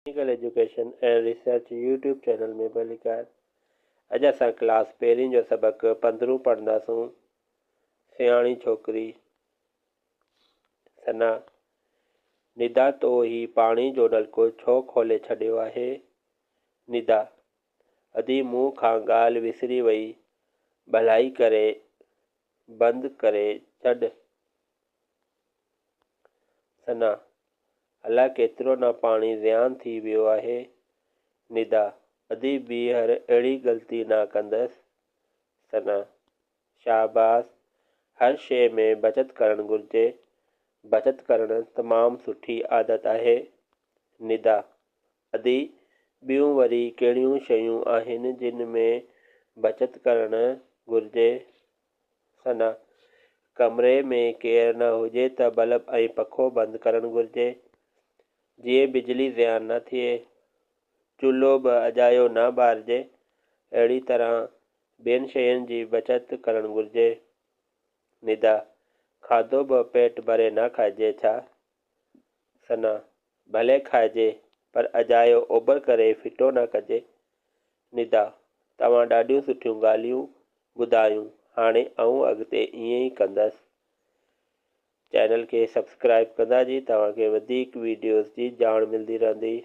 Technical education and research YouTube channel में भलीकार। अज असां क्लास पहिरीं जो सबक 15 पढ़ंदासूं। सियाणी छोकिरी। सना, निदा तो ही पाणी जो नलको छो खोले छॾियो आहे? निदा, अधी मूं खां ॻाल्हि विसरी वई, भलाई करे बंदि करे छॾ। सना, अलाए केतिरो न पाणी ज़ियान थी वियो आहे। निदा, अधी ॿीहर अहिड़ी ग़लती न कंदसि। सना, शाबाश, हर शइ में बचत करणु घुरिजे। बचत करणु तमामु सुठी आदत आहे। निदा, अधी ॿियूं वरी कहिड़ियूं शयूं आहिनि जिन में बचत करणु घुरिजे? सना, कमरे में केरु न हुजे त बल्ब ऐं पखो बंदि करणु घुरिजे, जीअं बिजली ज़ियान न थिए। चुल्हो बि अजायो न ॿारिजे। अहिड़ी तरह ॿियनि शयुनि जी बचत करणु घुरिजे। निदा, खाधो बि पेट भरे न खाइजे छा? सना, भले खाइजे पर अजायो ओभर करे फिटो न कजे। निदा, तव्हां ॾाढियूं सुठियूं ॻाल्हियूं ॿुधायूं। हाणे आउं अॻिते ईअं ई कंदसि। चैनल खे सब्सक्राइब कंदा जी तव्हांखे वधीक वीडियोज़ जी ॼाण मिलंदी रहंदी।